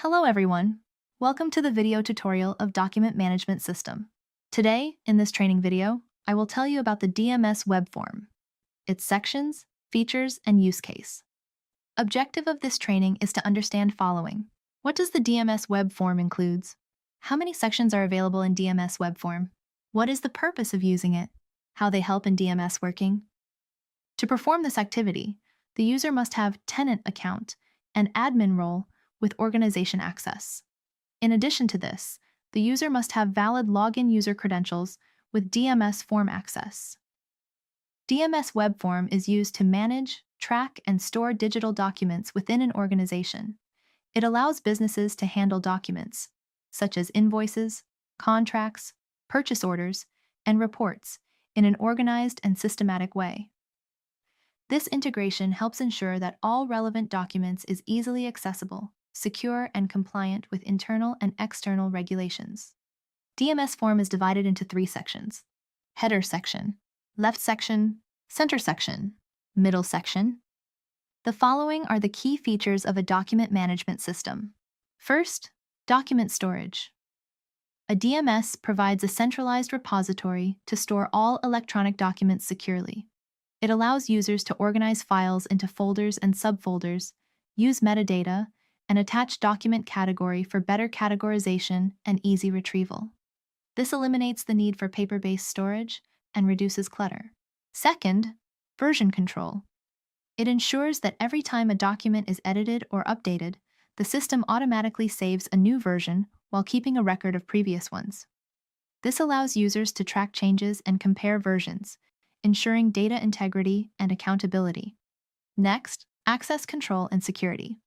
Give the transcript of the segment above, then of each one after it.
Hello everyone. Welcome to the video tutorial of Document Management System. Today, in this training video, I will tell you about the DMS web form, its sections, features, and use case. Objective of this training is to understand following. What does the DMS web form includes? How many sections are available in DMS web form? What is the purpose of using it? How they help in DMS working? To perform this activity, the user must have tenant account and admin role with organization access. In addition to this, the user must have valid login user credentials with DMS form access. DMS web form is used to manage, track, and store digital documents within an organization. It allows businesses to handle documents, such as invoices, contracts, purchase orders, and reports, in an organized and systematic way. This integration helps ensure that all relevant documents is easily accessible, secure, and compliant with internal and external regulations. DMS form is divided into 3 sections: header section, left section, center section, middle section. The following are the key features of a document management system. First, document storage. A DMS provides a centralized repository to store all electronic documents securely. It allows users to organize files into folders and subfolders, use metadata, and attach document category for better categorization and easy retrieval. This eliminates the need for paper-based storage and reduces clutter. Second, version control. It ensures that every time a document is edited or updated, the system automatically saves a new version while keeping a record of previous ones. This allows users to track changes and compare versions, ensuring data integrity and accountability. Next, access control and security.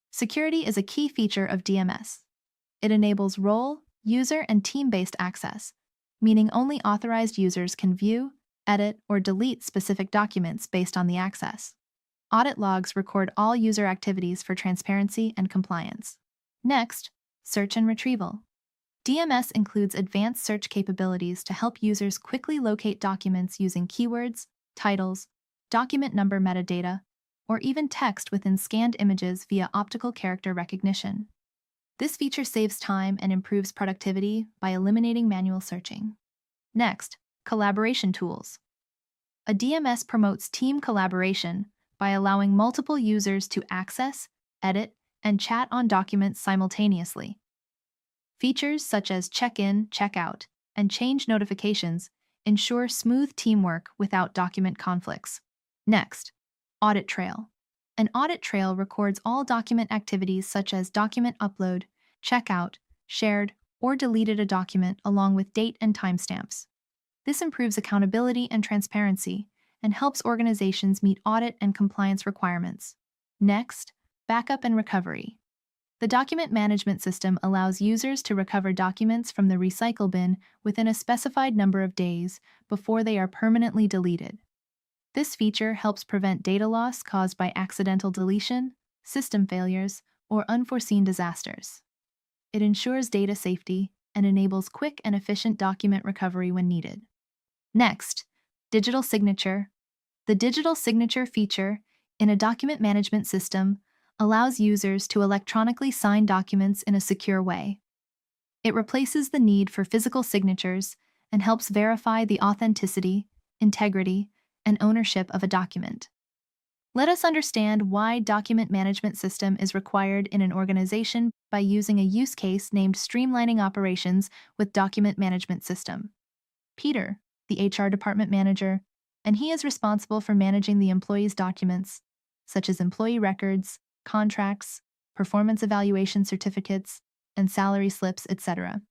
Security is a key feature of DMS. It enables role, user, and team-based access, meaning only authorized users can view, edit, or delete specific documents based on the access. Audit logs record all user activities for transparency and compliance. Next, search and retrieval. DMS includes advanced search capabilities to help users quickly locate documents using keywords, titles, document number metadata, or even text within scanned images via optical character recognition. This feature saves time and improves productivity by eliminating manual searching. Next, collaboration tools. A DMS promotes team collaboration by allowing multiple users to access, edit, and chat on documents simultaneously. Features such as check-in, check-out, and change notifications ensure smooth teamwork without document conflicts. Next, audit trail. An audit trail records all document activities such as document upload, checkout, shared, or deleted a document along with date and timestamps. This improves accountability and transparency and helps organizations meet audit and compliance requirements. Next, backup and recovery. The document management system allows users to recover documents from the recycle bin within a specified number of days before they are permanently deleted. This feature helps prevent data loss caused by accidental deletion, system failures, or unforeseen disasters. It ensures data safety and enables quick and efficient document recovery when needed. Next, digital signature. The digital signature feature in a document management system allows users to electronically sign documents in a secure way. It replaces the need for physical signatures and helps verify the authenticity, integrity, and ownership of a document. Let us understand why document management system is required in an organization by using a use case named streamlining operations with document management system. Peter, the HR department manager, and he is responsible for managing the employees' documents, such as employee records, contracts, performance evaluation certificates, and salary slips, etc.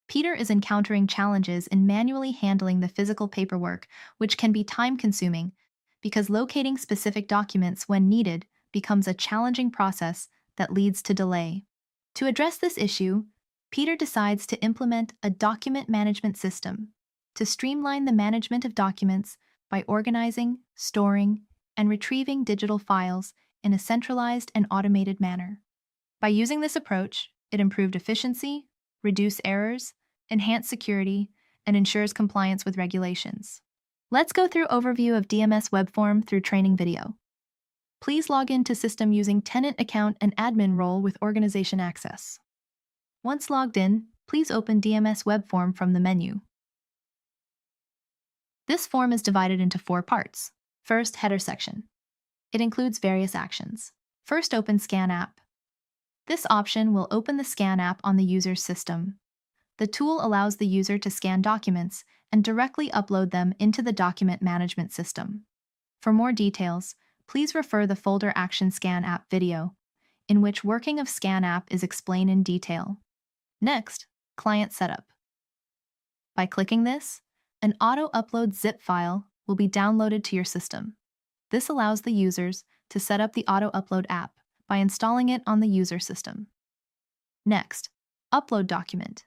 Peter is encountering challenges in manually handling the physical paperwork, which can be time-consuming because locating specific documents when needed becomes a challenging process that leads to delay. To address this issue, Peter decides to implement a document management system to streamline the management of documents by organizing, storing, and retrieving digital files in a centralized and automated manner. By using this approach, it improved efficiency, reduced errors, enhanced security, and ensures compliance with regulations. Let's go through overview of DMS web form through training video. Please log into system using tenant account and admin role with organization access. Once logged in, please open DMS web form from the menu. This form is divided into 4 parts. First, header section. It includes various actions. First, open Scan app. This option will open the Scan app on the user's system. The tool allows the user to scan documents and directly upload them into the document management system. For more details, please refer the Folder Action Scan app video, in which working of Scan app is explained in detail. Next, Client Setup. By clicking this, an auto-upload zip file will be downloaded to your system. This allows the users to set up the auto-upload app by installing it on the user system. Next, Upload Document.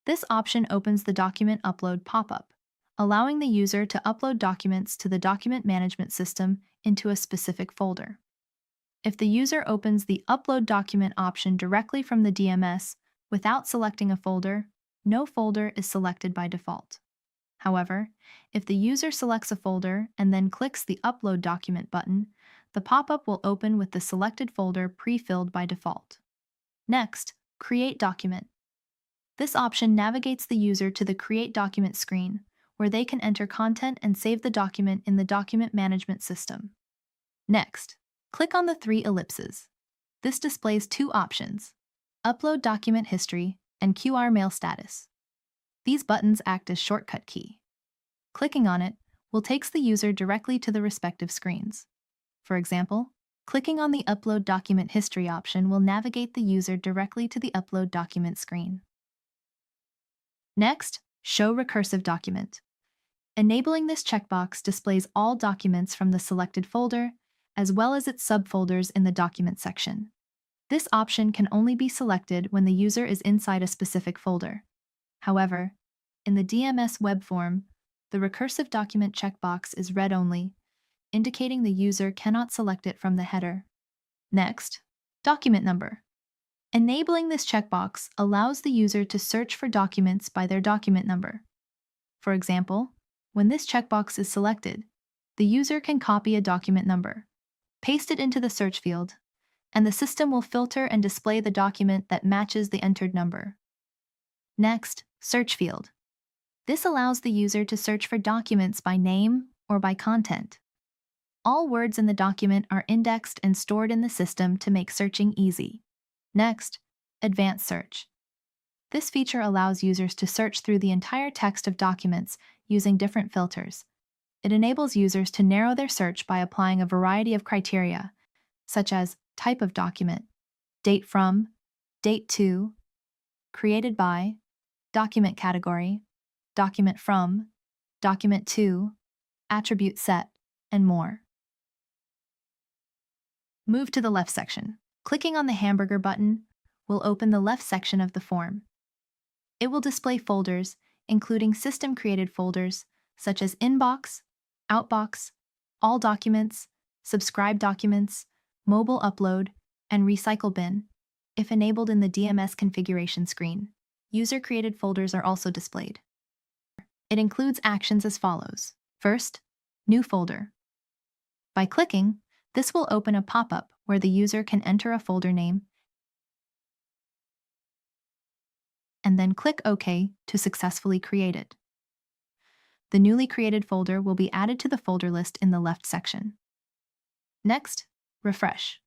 This option opens the Document Upload pop-up, allowing the user to upload documents to the document management system into a specific folder. If the user opens the Upload Document option directly from the DMS without selecting a folder, no folder is selected by default. However, if the user selects a folder and then clicks the Upload Document button, the pop-up will open with the selected folder pre-filled by default. Next, Create Document. This option navigates the user to the Create Document screen, where they can enter content and save the document in the document management system. Next, click on the 3 ellipses. This displays 2 options: Upload Document History and QR Mail Status. These buttons act as shortcut key. Clicking on it will take the user directly to the respective screens. For example, clicking on the Upload Document History option will navigate the user directly to the Upload Document screen. Next, Show Recursive Document. Enabling this checkbox displays all documents from the selected folder, as well as its subfolders in the document section. This option can only be selected when the user is inside a specific folder. However, in the DMS web form, the recursive document checkbox is read only, indicating the user cannot select it from the header. Next, Document Number. Enabling this checkbox allows the user to search for documents by their document number. For example, when this checkbox is selected, the user can copy a document number, paste it into the search field, and the system will filter and display the document that matches the entered number. Next, Search Field. This allows the user to search for documents by name or by content. All words in the document are indexed and stored in the system to make searching easy. Next, Advanced Search. This feature allows users to search through the entire text of documents using different filters. It enables users to narrow their search by applying a variety of criteria, such as type of document, date from, date to, created by, document category, document from, document to, attribute set, and more. Move to the left section. Clicking on the hamburger button will open the left section of the form. It will display folders, including system-created folders such as Inbox, Outbox, All Documents, Subscribe Documents, Mobile Upload, and Recycle Bin. If enabled in the DMS configuration screen, user-created folders are also displayed. It includes actions as follows. First, New Folder. By clicking, this will open a pop-up where the user can enter a folder name and then click OK to successfully create it. The newly created folder will be added to the folder list in the left section. Next, Refresh.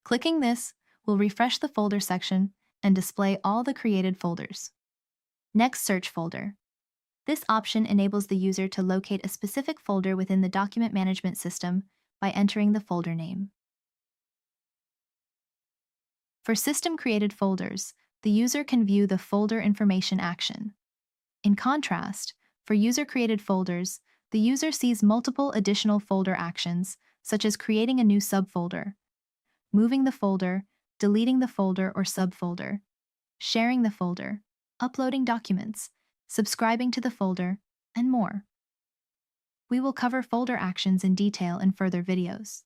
Clicking this will refresh the folder section and display all the created folders. Next, Search Folder. This option enables the user to locate a specific folder within the document management system by entering the folder name. For system-created folders, the user can view the folder information action. In contrast, for user-created folders, the user sees multiple additional folder actions, such as creating a new subfolder, moving the folder, deleting the folder or subfolder, sharing the folder, uploading documents, subscribing to the folder, and more. We will cover folder actions in detail in further videos.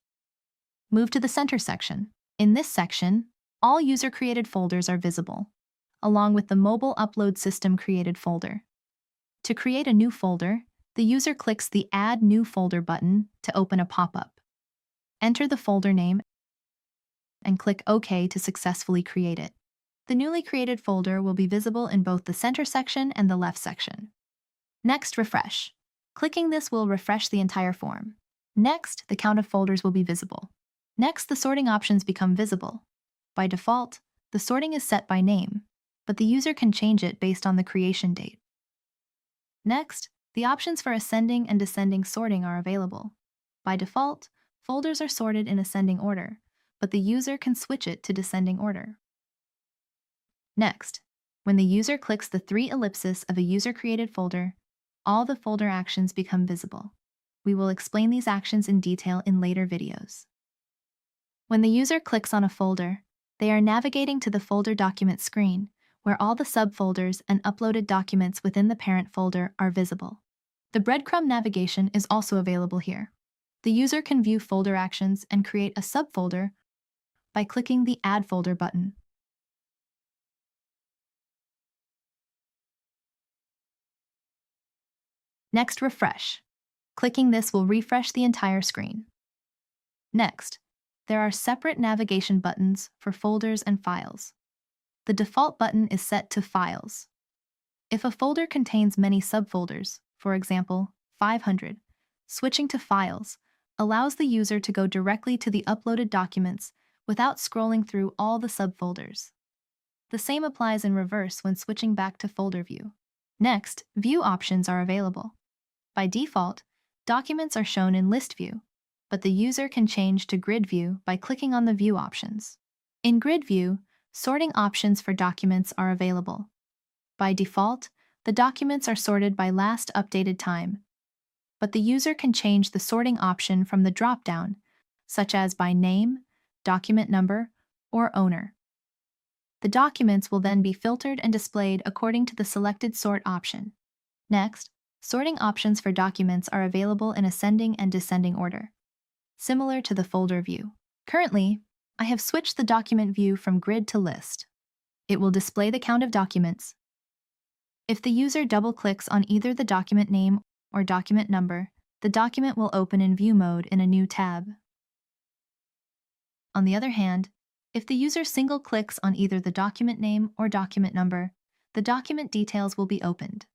Move to the center section. In this section, all user-created folders are visible, along with the mobile upload system-created folder. To create a new folder, the user clicks the Add New Folder button to open a pop-up. Enter the folder name and click OK to successfully create it. The newly created folder will be visible in both the center section and the left section. Next, refresh. Clicking this will refresh the entire form. Next, the count of folders will be visible. Next, the sorting options become visible. By default, the sorting is set by name, but the user can change it based on the creation date. Next, the options for ascending and descending sorting are available. By default, folders are sorted in ascending order, but the user can switch it to descending order. Next, when the user clicks the 3 ellipses of a user-created folder, all the folder actions become visible. We will explain these actions in detail in later videos. When the user clicks on a folder, they are navigating to the folder document screen, where all the subfolders and uploaded documents within the parent folder are visible. The breadcrumb navigation is also available here. The user can view folder actions and create a subfolder by clicking the Add Folder button. Next, refresh. Clicking this will refresh the entire screen. Next, there are separate navigation buttons for folders and files. The default button is set to Files. If a folder contains many subfolders, for example, 500, switching to Files allows the user to go directly to the uploaded documents without scrolling through all the subfolders. The same applies in reverse when switching back to Folder View. Next, View options are available. By default, documents are shown in List View, but the user can change to Grid View by clicking on the View options. In Grid View, sorting options for documents are available. By default, the documents are sorted by last updated time, but the user can change the sorting option from the drop-down, such as by name, document number, or owner. The documents will then be filtered and displayed according to the selected sort option. Next, sorting options for documents are available in ascending and descending order, similar to the folder view. Currently, I have switched the document view from grid to list. It will display the count of documents. If the user double-clicks on either the document name or document number, the document will open in view mode in a new tab. On the other hand, if the user single-clicks on either the document name or document number, the document details will be opened.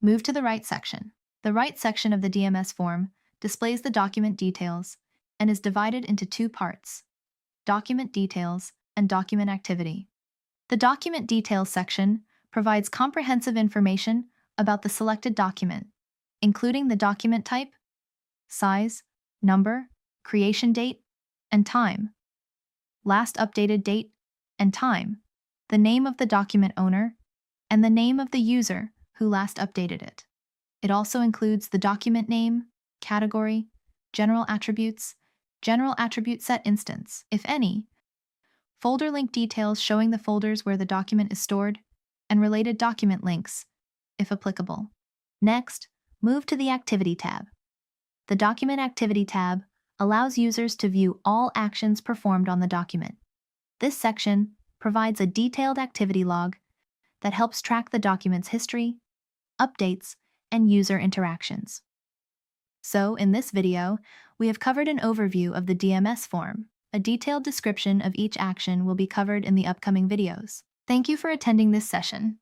Move to the right section. The right section of the DMS form displays the document details and is divided into 2 parts: Document Details and Document Activity. The Document Details section provides comprehensive information about the selected document, including the document type, size, number, creation date, and time, last updated date and time, the name of the document owner, and the name of the user who last updated it. It also includes the document name, category, general attribute set instance, if any, folder link details showing the folders where the document is stored, and related document links, if applicable. Next, move to the Activity tab. The Document Activity tab allows users to view all actions performed on the document. This section provides a detailed activity log that helps track the document's history, updates, and user interactions. So, in this video, we have covered an overview of the DMS form. A detailed description of each action will be covered in the upcoming videos. Thank you for attending this session.